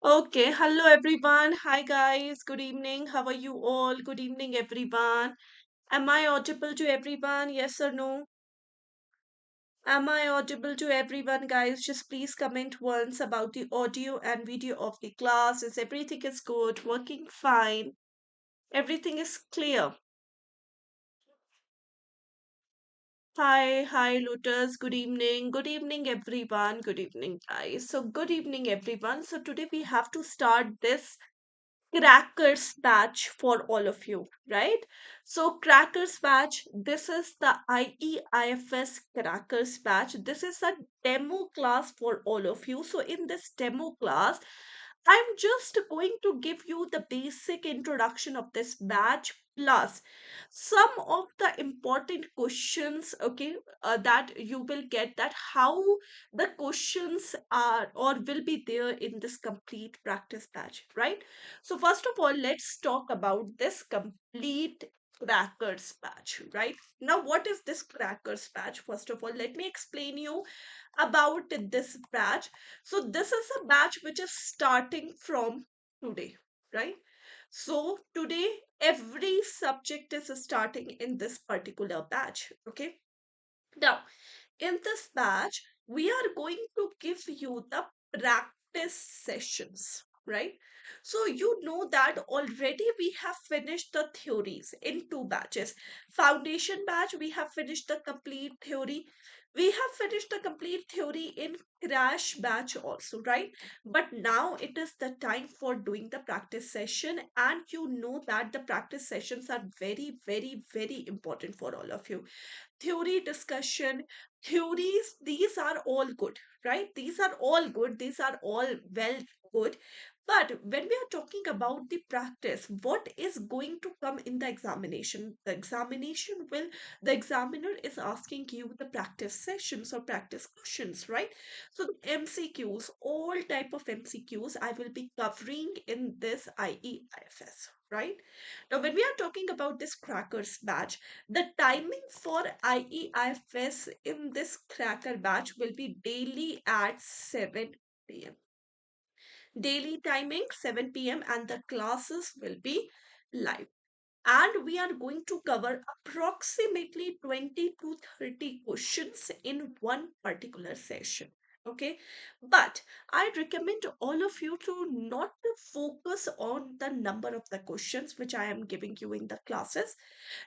Okay, hello everyone. Hi guys. Good evening. How are you all? Good evening, everyone. Am I audible to everyone? Yes or no? Am I audible to everyone, guys? Just please comment once about the audio and video of the class. Is everything is good? Working fine? Everything is clear. Hi, Lotus. Good evening. Good evening, everyone. Good evening, guys. So, good evening, everyone. So, today we have to start this Crackers batch for all of you, right? So, Crackers batch, this is the IEIFS Crackers batch. This is a demo class for all of you. So, in this demo class, I'm just going to give you the basic introduction of this batch plus some of the important questions, okay, that you will get that how the questions are or will be there in this complete practice batch, right? So, first of all, let's talk about this complete crackers batch, right? Now, what is this crackers batch? First of all, let me explain you about this batch. So, this is a batch which is starting from today, right? So, today, every subject is starting in this particular batch, okay? Now, in this batch, we are going to give you the practice sessions, right? So, you know that already we have finished the theories in two batches. Foundation batch, we have finished the complete theory. We have finished the complete theory in crash batch also, right? But now it is the time for doing the practice session, and you know that the practice sessions are very, very, very important for all of you. Theory discussion, theories, these are all good, right? These are all good, these are all well good. But when we are talking about the practice, what is going to come in the examination? The examination will, the examiner is asking you the practice sessions or practice questions, right? So the MCQs, all type of MCQs, I will be covering in this IEIFS, right? Now, when we are talking about this crackers batch, the timing for IEIFS in this cracker batch will be daily at 7 p.m. Daily timing 7 p.m. and the classes will be live. And we are going to cover approximately 20 to 30 questions in one particular session. Okay, but I recommend all of you to not to focus on the number of the questions which I am giving you in the classes.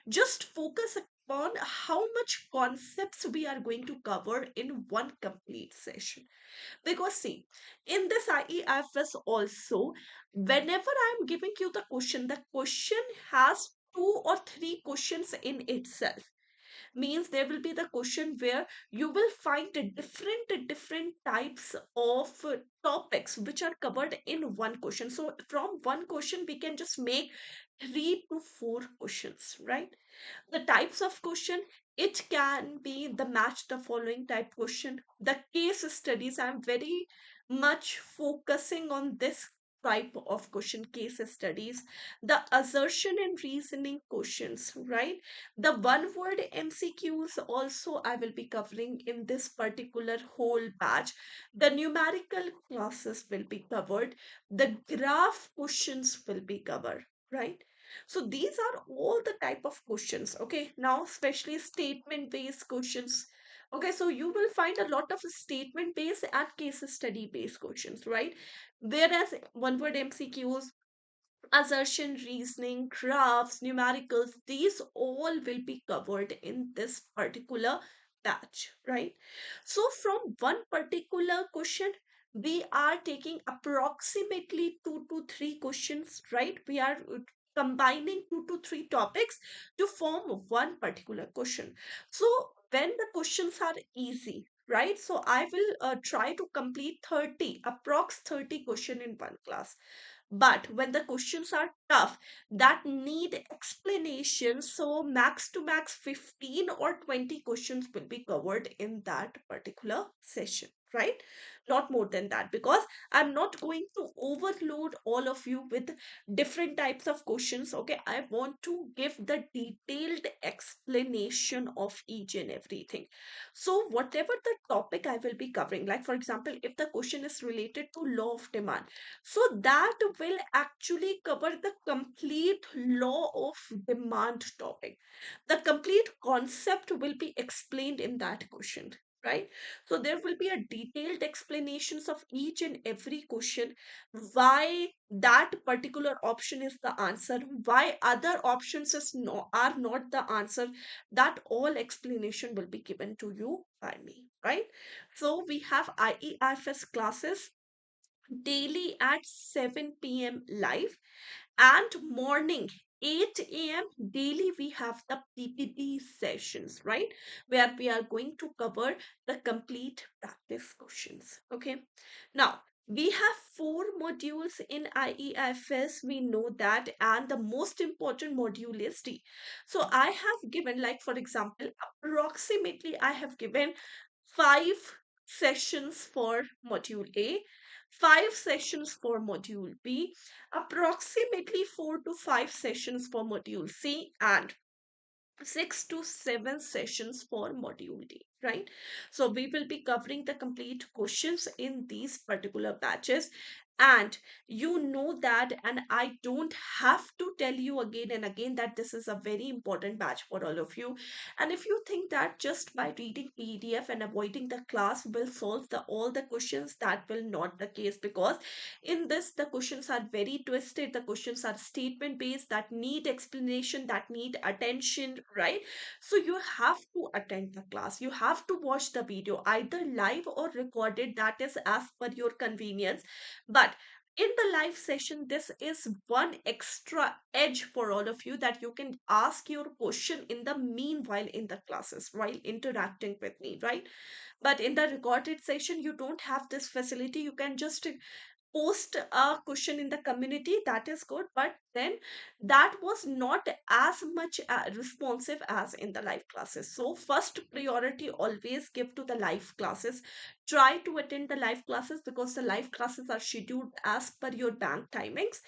Just focus upon how much concepts we are going to cover in one complete session. Because see, in this IEFS also, whenever I'm giving you the question has two or three questions in itself. Means there will be the question where you will find different types of topics which are covered in one question. So from one question we can just make 3 to 4 questions, right? The types of question, it can be the match the following type question, the case studies. I'm very much focusing on this type of question, case studies, the assertion and reasoning questions, right? The one word MCQs also I will be covering in this particular whole batch. The numerical classes will be covered, the graph questions will be covered, right? So these are all the type of questions. Okay, now especially statement based questions. Okay, so you will find a lot of statement based and case study based questions, right? Whereas one word MCQs, assertion, reasoning, graphs, numericals, these all will be covered in this particular batch, right? So from one particular question, we are taking approximately 2 to 3 questions, right? We are combining 2 to 3 topics to form one particular question. So when the questions are easy, right? So I will try to complete 30, approx 30 question in one class. But when the questions are tough, that need explanation, so max to max 15 or 20 questions will be covered in that particular session. right? Not more than that, because I'm not going to overload all of you with different types of questions. Okay, I want to give the detailed explanation of each and everything. So whatever the topic I will be covering, like for example, if the question is related to law of demand, so that will actually cover the complete law of demand topic. The complete concept will be explained in that question, right? So there will be a detailed explanations of each and every question, why that particular option is the answer, why other options are not the answer. That all explanation will be given to you by me, right? So we have IEFS classes daily at 7 p.m. live, and morning 8 a.m. daily we have the PPT sessions, right, where we are going to cover the complete practice questions. Okay, now we have four modules in IEFS, we know that, and the most important module is D. So I have given, like for example, approximately I have given 5 sessions for module A, 5 sessions for module B, approximately 4 to 5 sessions for module C, and 6 to 7 sessions for module D, right? So we will be covering the complete questions in these particular batches. And you know that, and I don't have to tell you again and again that this is a very important batch for all of you. And if you think that just by reading PDF and avoiding the class will solve the all the questions, that will not the case, because in this the questions are very twisted, the questions are statement based that need explanation, that need attention, right? So you have to attend the class, you have to watch the video either live or recorded, that is as per your convenience. But in the live session, this is one extra edge for all of you, that you can ask your question in the meanwhile in the classes while interacting with me, right? But in the recorded session you don't have this facility. You can just post a question in the community, that is good, but then that was not as much responsive as in the live classes. So first priority always give to the live classes. Try to attend the live classes, because the live classes are scheduled as per your bank timings.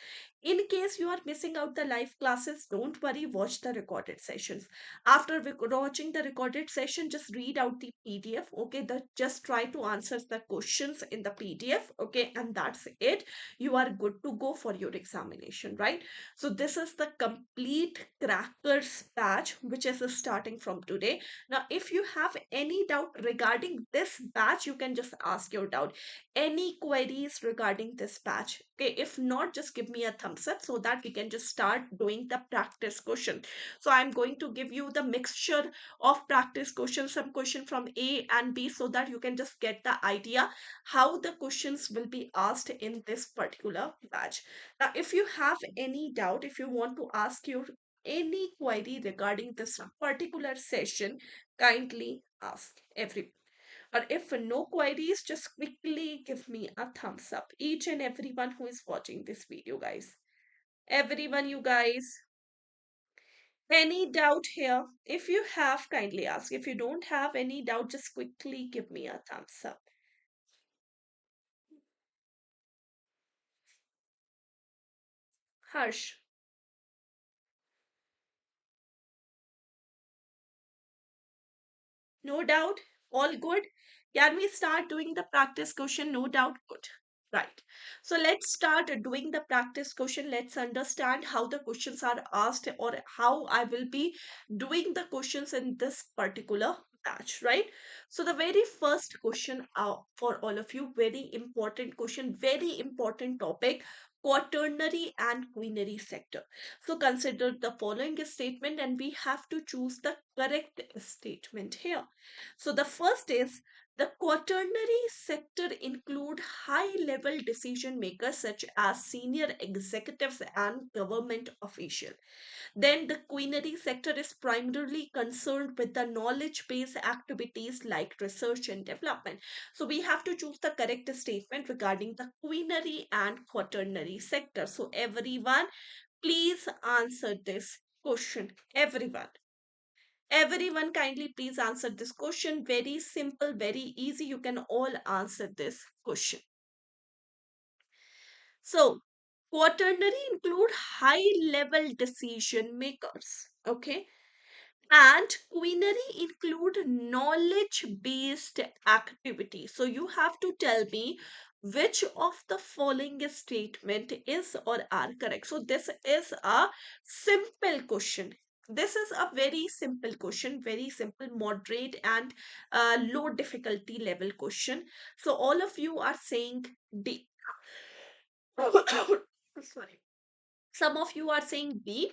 In case you are missing out the live classes, don't worry, watch the recorded sessions. After watching the recorded session, just read out the PDF. Okay, just try to answer the questions in the PDF. Okay, and that's it. You are good to go for your examination, right? So this is the complete crackers batch, which is starting from today. Now if you have any doubt regarding this batch, you can just ask your doubt. Any queries regarding this batch? Okay, if not, just give me a thumbs up so that we can just start doing the practice question. So I'm going to give you the mixture of practice questions, some question from A and B, so that you can just get the idea how the questions will be asked in this particular batch. Now, if you have any doubt, if you want to ask your any query regarding this particular session, kindly ask every. Or if no queries, just quickly give me a thumbs up. Each and everyone who is watching this video, guys. Everyone, you guys. Any doubt here? If you have, kindly ask. If you don't have any doubt, just quickly give me a thumbs up. Harsh, no doubt? All good? Can we start doing the practice question? No doubt? Good. Right. So let's start doing the practice question. Let's understand how the questions are asked, or how I will be doing the questions in this particular batch, right? So the very first question for all of you, very important question, very important topic, quaternary and quinary sector. So consider the following statement and we have to choose the correct statement here. So the first is, the quaternary sector include high-level decision makers such as senior executives and government officials. Then the quinary sector is primarily concerned with the knowledge-based activities like research and development. So we have to choose the correct statement regarding the quinary and quaternary sector. So everyone, please answer this question. Everyone. Everyone kindly please answer this question. Very simple, very easy. You can all answer this question. So, quaternary include high level decision makers. Okay. And quinary include knowledge based activity. So you have to tell me which of the following statement is or are correct. So this is a simple question. This is a very simple question, very simple, moderate and low difficulty level question. So all of you are saying D. Sorry. Some of you are saying B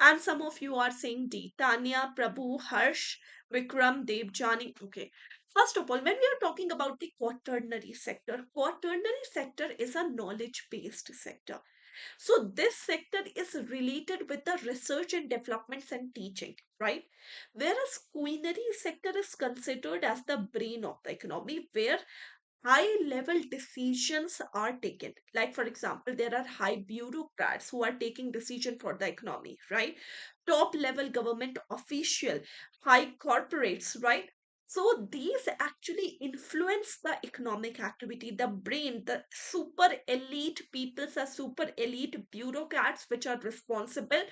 and some of you are saying D. Tanya, Prabhu, Harsh, Vikram, Dev, Jani. Okay. First of all, when we are talking about the quaternary sector is a knowledge-based sector. So this sector is related with the research and developments and teaching, right? Whereas quinary sector is considered as the brain of the economy, where high level decisions are taken. Like for example, there are high bureaucrats who are taking decision for the economy, right? Top level government official, high corporates, right? So these actually influence the economic activity, the brain, the super elite peoples are super elite bureaucrats which are responsible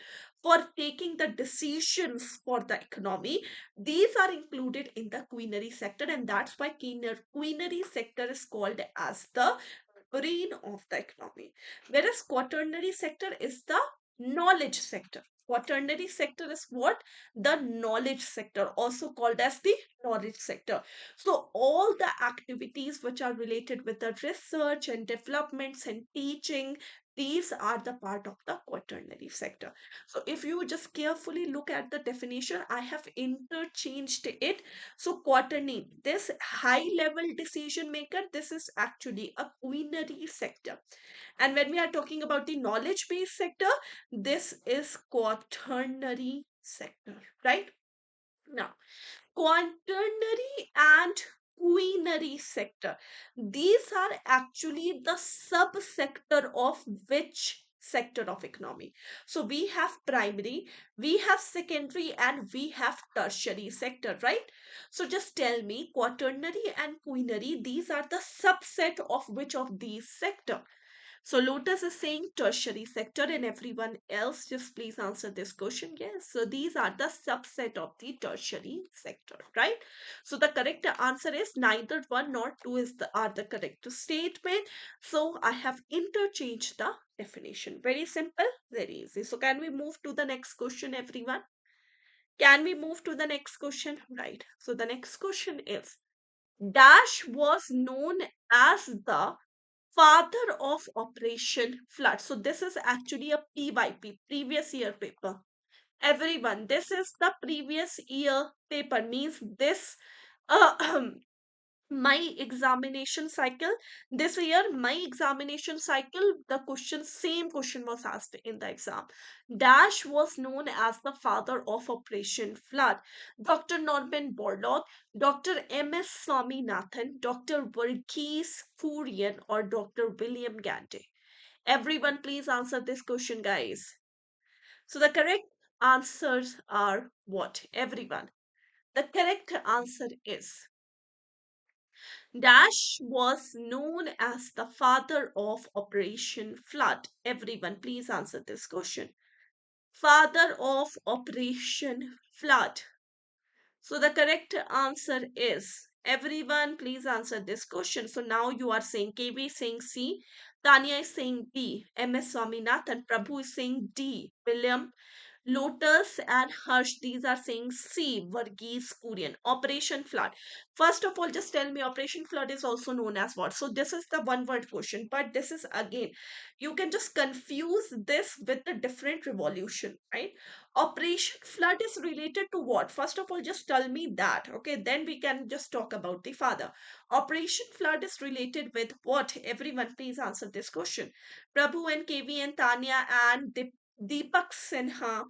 for taking the decisions for the economy. These are included in the queenary sector, and that's why queenary sector is called as the brain of the economy. Whereas quaternary sector is the knowledge sector. Quaternary sector is what? The knowledge sector, also called as the knowledge sector. So all the activities which are related with the research and developments and teaching, these are the part of the quaternary sector. So if you just carefully look at the definition, I have interchanged it. So quaternary, this high level decision maker, this is actually a quinary sector. And when we are talking about the knowledge based sector, this is quaternary sector, right? Now, quaternary and quinary sector, these are actually the subsector of which sector of economy? So we have primary, we have secondary, and we have tertiary sector, right? So just tell me, quaternary and quinary, these are the subset of which of these sector? So Lotus is saying tertiary sector, and everyone else just please answer this question. Yes, so these are the subset of the tertiary sector, right? So the correct answer is neither one nor two is are the correct statement. So I have interchanged the definition. Very simple, very easy. So can we move to the next question, everyone? Can we move to the next question? Right. So the next question is, Dash was known as the father of Operation Flood. So this is actually a PYP, previous year paper. Everyone, this is the previous year paper, means this uh, my examination cycle this year, my examination cycle, the question, same question was asked in the exam. Dash was known as the father of Operation Flood. Dr. Norman Borlaug, Dr. M.S. Swaminathan, Dr. Verghese Kurian, or Dr. William Gandhi? Everyone please answer this question, guys. So the correct answers are what, everyone? The correct answer is, Dash was known as the father of Operation Flood. Everyone, please answer this question. Father of Operation Flood. So the correct answer is, everyone, please answer this question. So now you are saying KB is saying C, Tanya is saying B, MS Swaminathan, Prabhu is saying D, William, Lotus and Harsh, these are saying C, Varghese Kurian. Operation Flood. First of all, just tell me, Operation Flood is also known as what? So this is the one word question, but this is again, you can just confuse this with the different revolution, right? Operation Flood is related to what? First of all, just tell me that, okay? Then we can just talk about the father. Operation Flood is related with what? Everyone, please answer this question. Prabhu and KV and Tanya and Deepak Sinha.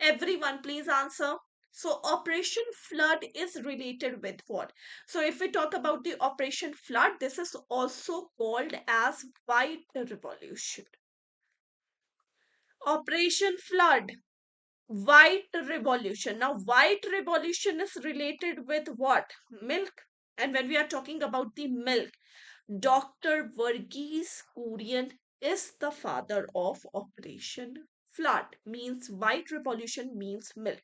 Everyone, please answer. So, Operation Flood is related with what? So, if we talk about the Operation Flood, this is also called as White Revolution. Operation Flood. White revolution. Now, white revolution is related with what? Milk. And when we are talking about the milk, Dr. Verghese Kurian is the father of Operation Flood. Means white revolution means milk.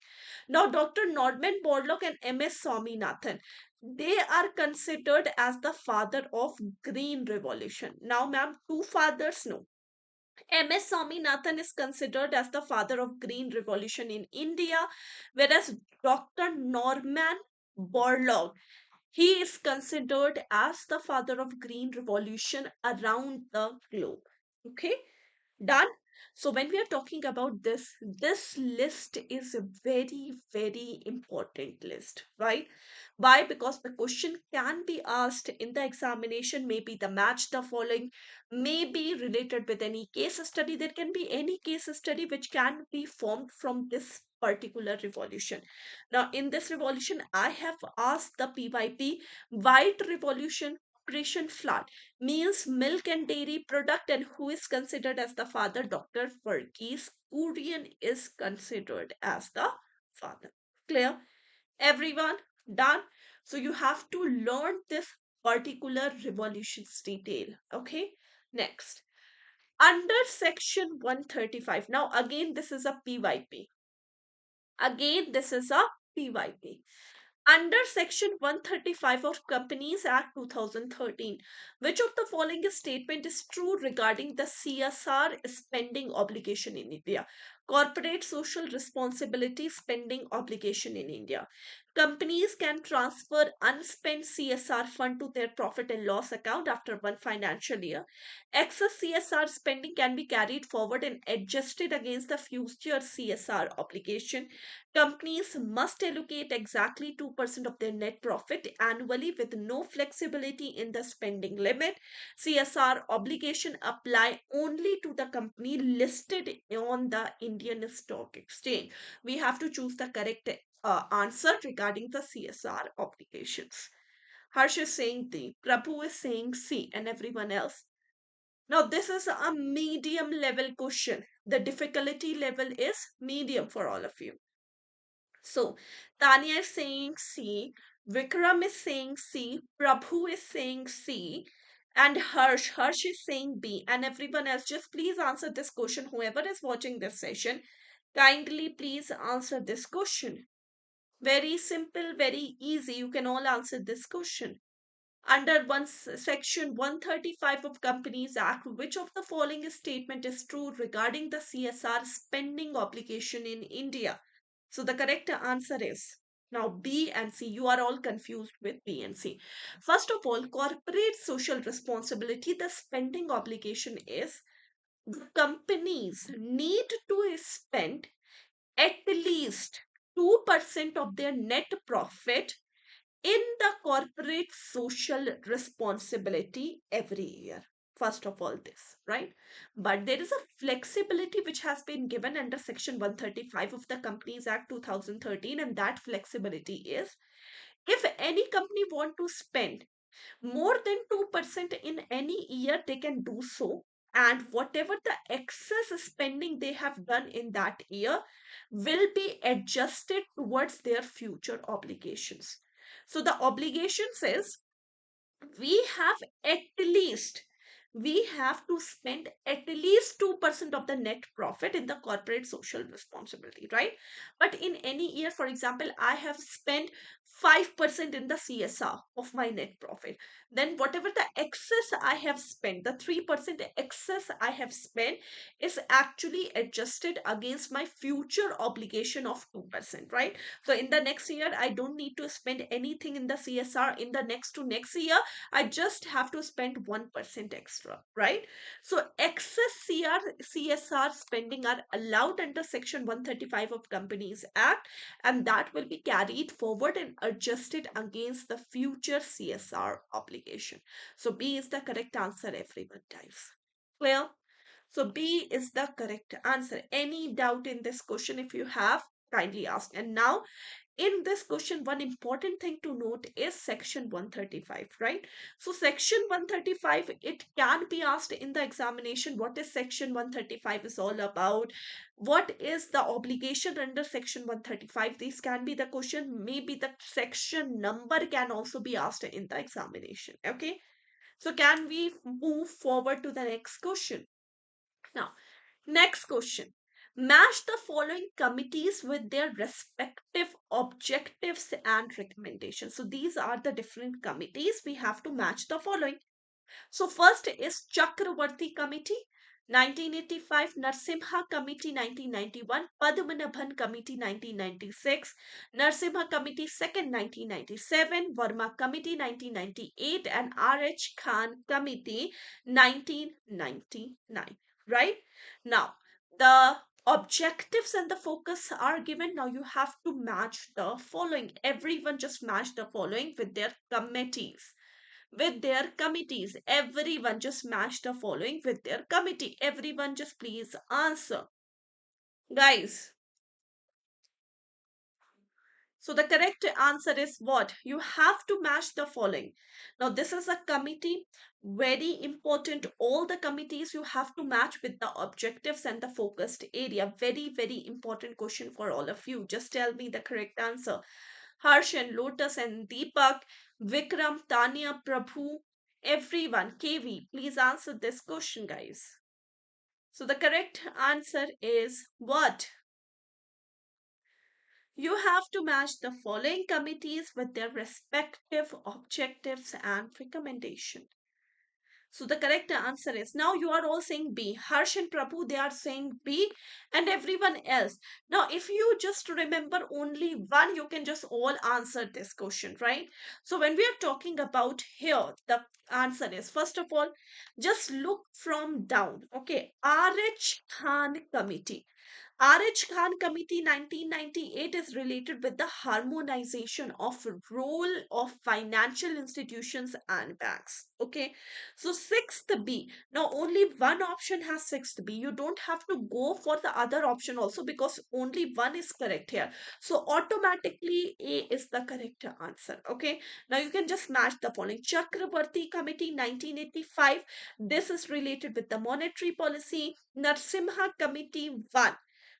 Now, Dr. Norman Borlaug and MS Swaminathan, they are considered as the father of green revolution. Now, ma'am, two fathers? No. MS Swaminathan is considered as the father of green revolution in India, whereas Dr. Norman Borlaug, he is considered as the father of green revolution around the globe. Okay, done. So when we are talking about this list is a very, very important list, right? Why? Because the question can be asked in the examination, maybe the match the following, may be related with any case study. There can be any case study which can be formed from this particular revolution. Now, in this revolution, I have asked the PYP, white revolution, Operation Flood, meals, milk and dairy product, and who is considered as the father? Dr. Verghese Kurian is considered as the father. Clear? Everyone? Done? So you have to learn this particular revolution's detail. Okay? Next. Under section 135. Now again, this is a PYP. Again, this is a PYP. Under Section 135 of Companies Act 2013, which of the following statement is true regarding the CSR spending obligation in India? Corporate social responsibility spending obligation in India. Companies can transfer unspent CSR fund to their profit and loss account after one financial year. Excess CSR spending can be carried forward and adjusted against the future CSR obligation. Companies must allocate exactly 2% of their net profit annually with no flexibility in the spending limit. CSR obligation apply only to the company listed on the Indian Stock Exchange. We have to choose the correct answer regarding the CSR obligations. Harsh is saying D, Prabhu is saying C, and everyone else. Now, this is a medium level question. The difficulty level is medium for all of you. So, Tanya is saying C, Vikram is saying C, Prabhu is saying C, and Harsh is saying B, and everyone else. Just please answer this question. Whoever is watching this session, kindly please answer this question. Very simple, very easy. You can all answer this question. Under section 135 of Companies Act, which of the following statement is true regarding the CSR spending obligation in India? So the correct answer is now B and C. You are all confused with B and C. First of all, corporate social responsibility, the spending obligation is the companies need to spend at least 2% of their net profit in the corporate social responsibility every year. First of all, this, right? But there is a flexibility which has been given under Section 135 of the Companies Act 2013, and that flexibility is if any company want to spend more than 2% in any year, they can do so. And whatever the excess spending they have done in that year will be adjusted towards their future obligations. So the obligation says we have at least we have to spend at least 2% of the net profit in the corporate social responsibility, right? But in any year, for example, I have spent 5% in the CSR of my net profit. Then whatever the excess I have spent, the 3% excess I have spent is actually adjusted against my future obligation of 2%, right? So in the next year, I don't need to spend anything in the CSR. In the next to next year, I just have to spend 1% extra, right? So excess CSR spending are allowed under Section 135 of Companies Act, and that will be carried forward and adjusted against the future CSR obligation. So B is the correct answer, everyone, guys. Clear? So B is the correct answer. Any doubt in this question, if you have, kindly ask. And now in this question, one important thing to note is section 135, right? So section 135, it can be asked in the examination. What is section 135 is all about? What is the obligation under section 135? These can be the question. Maybe the section number can also be asked in the examination. Okay. So can we move forward to the next question? Now, next question. Match the following committees with their respective objectives and recommendations. So these are the different committees. We have to match the following. So first is Chakravarti Committee, 1985, Narsimha Committee, 1991, Padmanabhan Committee, 1996, Narsimha Committee second, 1997, Verma Committee, 1998, and R.H. Khan Committee, 1999. Right? Now, the objectives and the focus are given. Now you have to match the following. Everyone just match the following with their committees, with their committees. Everyone just match the following with their committee. Everyone just please answer. Guys, so the correct answer is what? You have to match the following. Now this is a committee. Very important. All the committees you have to match with the objectives and the focused area. Very, very important question for all of you. Just tell me the correct answer. Harsh and Lotus and Deepak, Vikram, Tanya, Prabhu, everyone, KV, please answer this question, guys. So the correct answer is what? You have to match the following committees with their respective objectives and recommendation. So the correct answer is, now you are all saying B. Harsh and Prabhu, they are saying B, and everyone else. Now, if you just remember only one, you can just all answer this question, right? So when we are talking about here, the answer is, first of all, just look from down. Okay, RH Khan Committee. RH Khan Committee 1998 is related with the harmonization of role of financial institutions and banks. Okay, so sixth B. Now only one option has sixth B. You don't have to go for the other option also, because only one is correct here. So automatically A is the correct answer. Okay, now you can just match the following. Chakrabarti Committee 1985. This is related with the monetary policy. Narsimha Committee 1,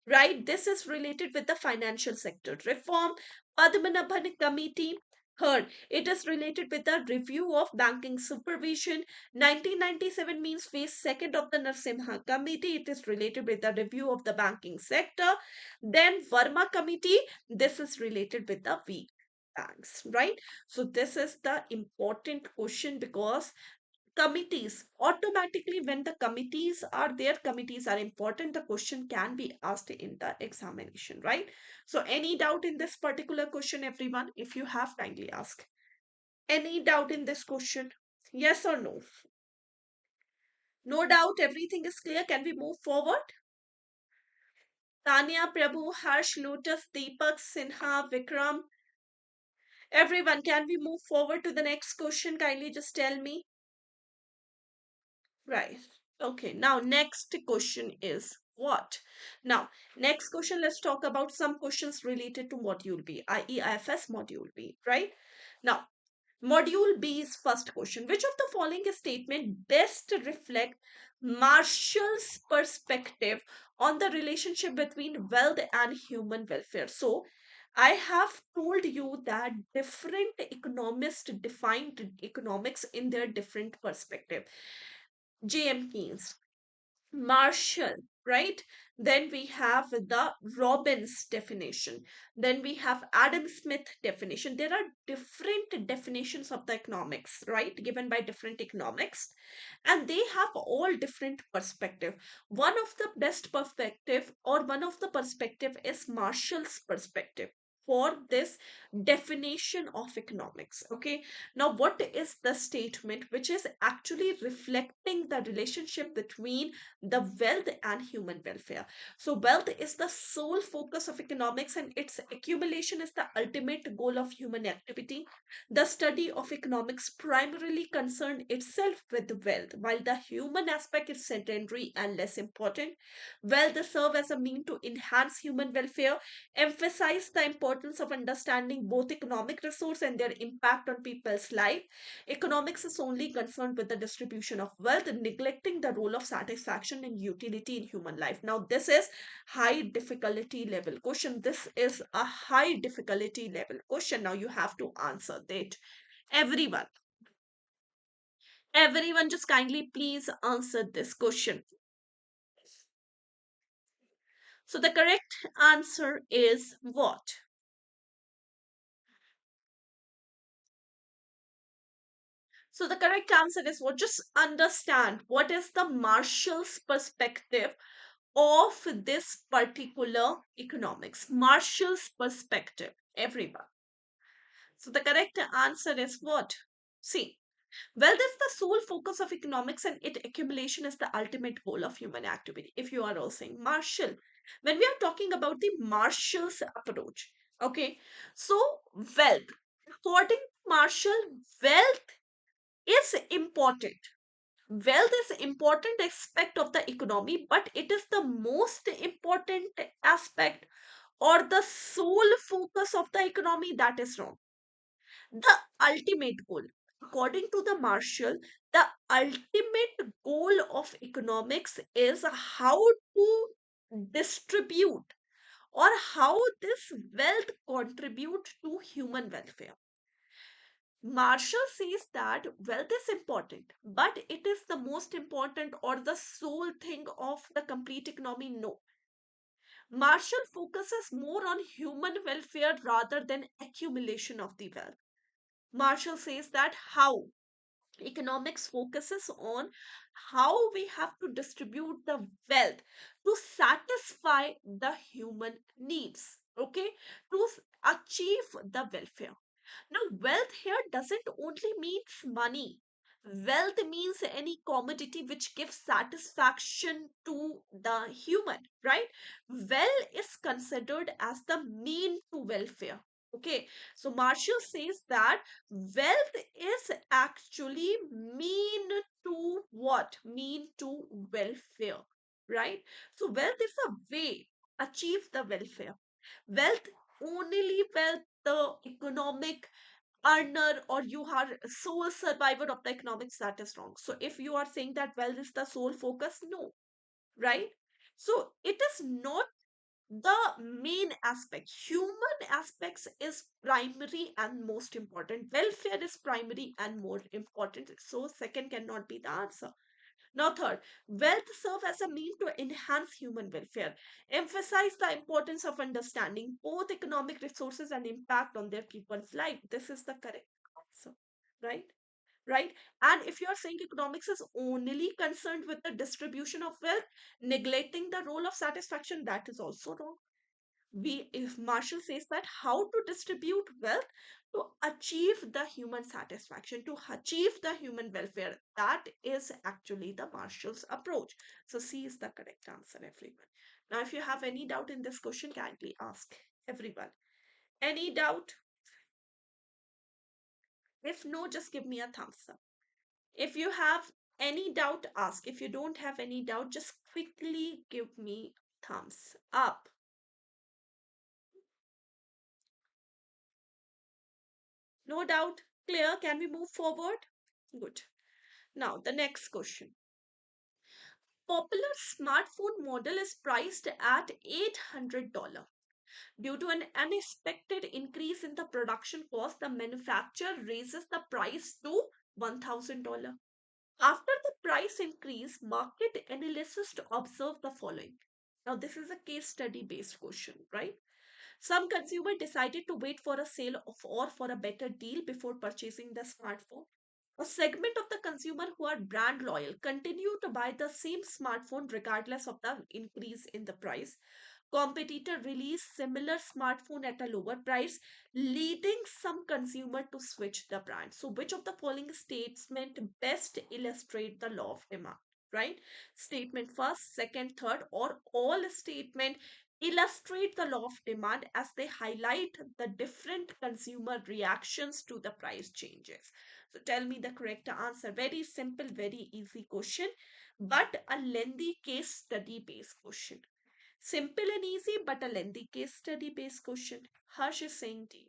right? This is related with the financial sector reform. Padmanabhan Committee, third, it is related with the review of banking supervision. 1997 means phase second of the Narsimha Committee. It is related with the review of the banking sector. Then Verma Committee, this is related with the weak banks, right? So this is the important question, because committees, automatically when the committees are there, committees are important, the question can be asked in the examination, right? So any doubt in this particular question, everyone? If you have, kindly ask. Any doubt in this question? Yes or no? No doubt, everything is clear. Can we move forward? Tanya, Prabhu, Harsh, Lotus, Deepak, Sinha, Vikram, everyone, can we move forward to the next question? Kindly just tell me. Right. Okay. Now, next question is what? Now, next question, let's talk about some questions related to Module B, i.e. IFS Module B, right? Now, Module B's first question. Which of the following statement best reflect Marshall's perspective on the relationship between wealth and human welfare? So, I have told you that different economists defined economics in their different perspective. J.M. Keynes, Marshall, right? Then we have the Robbins definition. Then we have Adam Smith definition. There are different definitions of the economics, right? Given by different economics, and they have all different perspective. One of the best perspective, or one of the perspective, is Marshall's perspective for this definition of economics. Okay, now what is the statement which is actually reflecting the relationship between the wealth and human welfare? So wealth is the sole focus of economics, and its accumulation is the ultimate goal of human activity. The study of economics primarily concerned itself with wealth, while the human aspect is secondary and less important. Wealth serve as a mean to enhance human welfare, emphasize the importance importance of understanding both economic resource and their impact on people's life. Economics is only concerned with the distribution of wealth, neglecting the role of satisfaction and utility in human life. Now, this is high difficulty level question. This is a high difficulty level question. Now, you have to answer that. Everyone, everyone, just kindly please answer this question. So, the correct answer is what? So the correct answer is what? Just understand what is the Marshall's perspective of this particular economics. Marshall's perspective, everyone. So the correct answer is what? See, wealth is the sole focus of economics and its accumulation is the ultimate goal of human activity. If you are all saying Marshall, when we are talking about the Marshall's approach, okay, so wealth, according to Marshall, wealth is important. Wealth is important aspect of the economy, but it is the most important aspect or the sole focus of the economy. That is wrong. The ultimate goal, according to the Marshall, the ultimate goal of economics is how to distribute or how this wealth contribute to human welfare. Marshall says that wealth is important, but it is the most important or the sole thing of the complete economy. No. Marshall focuses more on human welfare rather than accumulation of the wealth. Marshall says that how economics focuses on how we have to distribute the wealth to satisfy the human needs, okay, to achieve the welfare. Now, wealth here doesn't only means money. Wealth means any commodity which gives satisfaction to the human, right? Wealth is considered as the mean to welfare. Okay, so Marshall says that wealth is actually mean to what? Mean to welfare, right? So, wealth is a way achieve the welfare. Wealth only wealth the economic earner or you are sole survivor of the economics, that is wrong. So if you are saying that wealth is the sole focus, no, right? So it is not the main aspect. Human aspects is primary and most important. Welfare is primary and more important, so second cannot be the answer. Now, third, wealth serve as a mean to enhance human welfare, emphasize the importance of understanding both economic resources and impact on their people's life. This is the correct answer, right? Right? And if you are saying economics is only concerned with the distribution of wealth, neglecting the role of satisfaction, that is also wrong. We, if Marshall says that how to distribute wealth to achieve the human satisfaction, to achieve the human welfare, that is actually the Marshall's approach. So C is the correct answer, everyone. Now, if you have any doubt in this question, kindly ask everyone. Any doubt? If no, just give me a thumbs up. If you have any doubt, ask. If you don't have any doubt, just quickly give me thumbs up. No doubt? Clear? Can we move forward? Good. Now, the next question. Popular smartphone model is priced at $800. Due to an unexpected increase in the production cost, the manufacturer raises the price to $1,000. After the price increase, market analysts observe the following. Now, this is a case study based question, right? Some consumer decided to wait for a sale of or for a better deal before purchasing the smartphone. A segment of the consumer who are brand loyal continue to buy the same smartphone regardless of the increase in the price. Competitor release similar smartphone at a lower price, leading some consumer to switch the brand. So, which of the following statement best illustrate the law of demand? Right? Statement first, second, third, or all statement illustrate the law of demand as they highlight the different consumer reactions to the price changes. So tell me the correct answer. Very simple, very easy question, but a lengthy case study based question. Simple and easy, but a lengthy case study based question. Harsh is saying D.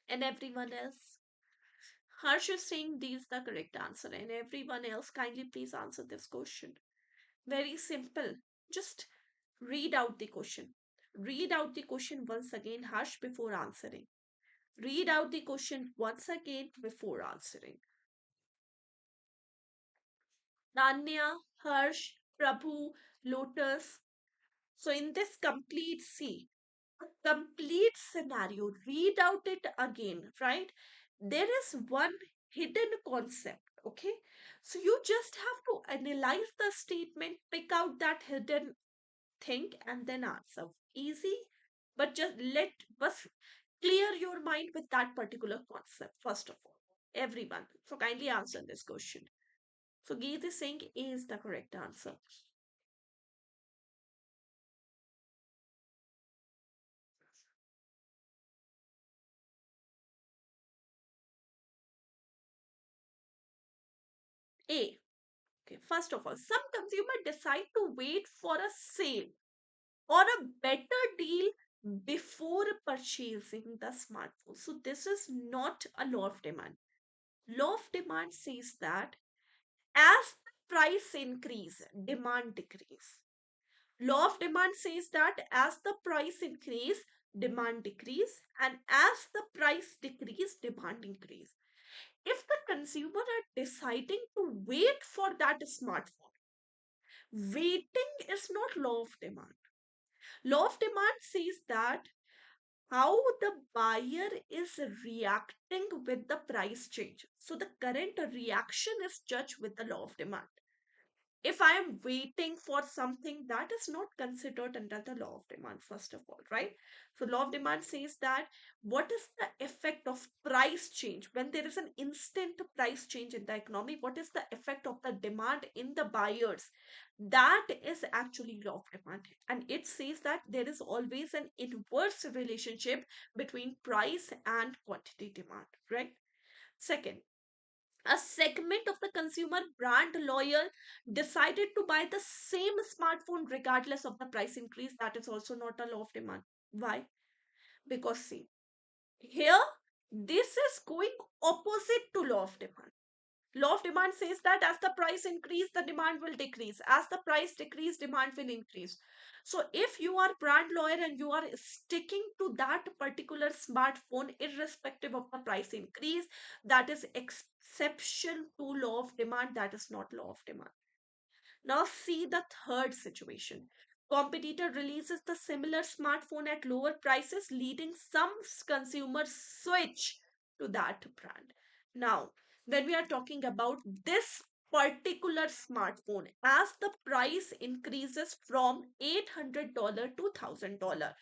And everyone else? Harsh is saying D is the correct answer. And everyone else, kindly please answer this question. Very simple. Just read out the question. Read out the question once again, Harsh, before answering. Read out the question once again before answering. Nanya, Harsh, Prabhu, Lotus. So in this complete C, complete scenario, read out it again, right? There is one hidden concept, okay? So you just have to analyze the statement, pick out that hidden thing, and then answer. Easy, but just but clear your mind with that particular concept, first of all. Everyone. So kindly answer this question. So Geet is saying A is the correct answer. A. Okay, first of all, some consumer decide to wait for a sale or a better deal before purchasing the smartphone. So this is not a law of demand. Law of demand says that as the price increase, demand decrease. Law of demand says that as the price increase, demand decrease, and as the price decrease, demand increase. If the consumer are deciding to wait for that smartphone, waiting is not law of demand. Law of demand says that how the buyer is reacting with the price change. So the current reaction is judged with the law of demand. If I am waiting for something, that is not considered under the law of demand, first of all, right? So law of demand says that what is the effect of price change when there is an instant price change in the economy? What is the effect of the demand in the buyers? That is actually law of demand, and it says that there is always an inverse relationship between price and quantity demand, right? Second, a segment of the consumer brand loyal decided to buy the same smartphone regardless of the price increase. That is also not a law of demand. Why? Because see, here this is going opposite to law of demand. Law of demand says that as the price increase, the demand will decrease. As the price decrease, demand will increase. So if you are brand loyal and you are sticking to that particular smartphone, irrespective of the price increase, that is exception to law of demand. That is not law of demand. Now see the third situation. Competitor releases the similar smartphone at lower prices, leading some consumers switch to that brand. Now, when we are talking about this particular smartphone, as the price increases from $800 to $1,000,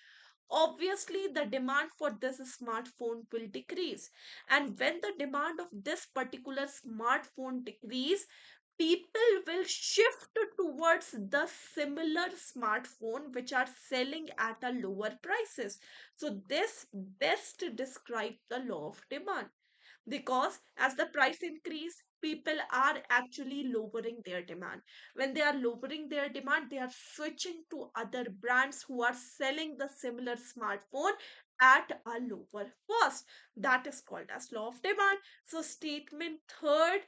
obviously the demand for this smartphone will decrease. And when the demand of this particular smartphone decrease, people will shift towards the similar smartphone which are selling at a lower prices. So this best describes the law of demand, because as the price increase, people are actually lowering their demand. When they are lowering their demand, they are switching to other brands who are selling the similar smartphone at a lower cost. That is called as law of demand. So statement third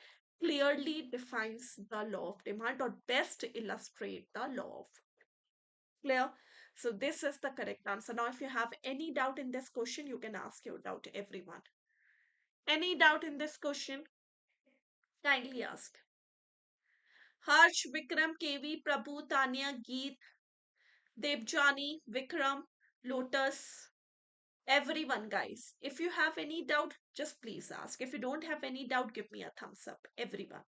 clearly defines the law of demand or best illustrate the law of. Clear? So this is the correct answer. Now if you have any doubt in this question, you can ask your doubt, everyone. Any doubt in this question? Kindly ask. Harsh, Vikram, KV, Prabhu, Tanya, Geet, Devjani, Vikram, Lotus, everyone, guys. If you have any doubt, just please ask. If you don't have any doubt, give me a thumbs up. Everyone.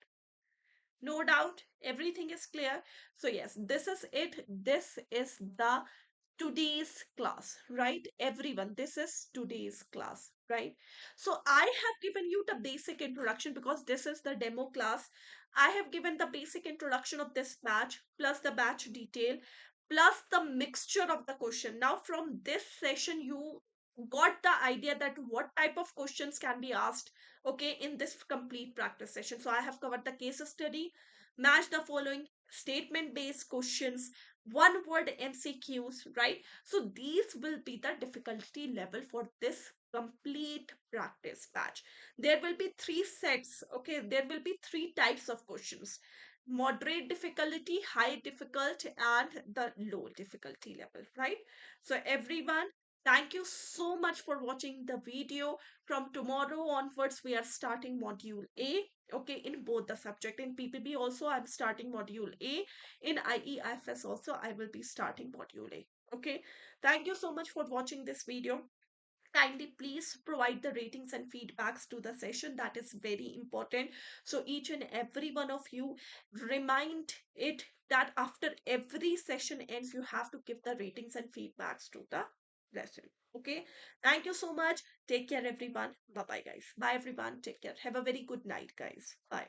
No doubt, everything is clear. So, yes, this is it. This is the today's class, right? Everyone, this is today's class, right? So I have given you the basic introduction because this is the demo class. I have given the basic introduction of this batch plus the batch detail plus the mixture of the question. Now from this session, you got the idea that what type of questions can be asked, okay, in this complete practice session. So I have covered the case study, match the following, statement based questions, one word MCQs, right? So these will be the difficulty level for this complete practice batch. There will be three sets, okay, there will be three types of questions: moderate difficulty, high difficulty, and the low difficulty level, right? So everyone, thank you so much for watching the video. From tomorrow onwards, we are starting module A. Okay, in both the subject. In PPB also, I'm starting module A. In IEFS also, I will be starting module A. Okay, thank you so much for watching this video. Kindly please provide the ratings and feedbacks to the session. That is very important. So each and every one of you, remind it that after every session ends, you have to give the ratings and feedbacks to the lesson. Okay. Thank you so much. Take care, everyone. Bye bye, guys. Bye, everyone. Take care. Have a very good night, guys. Bye.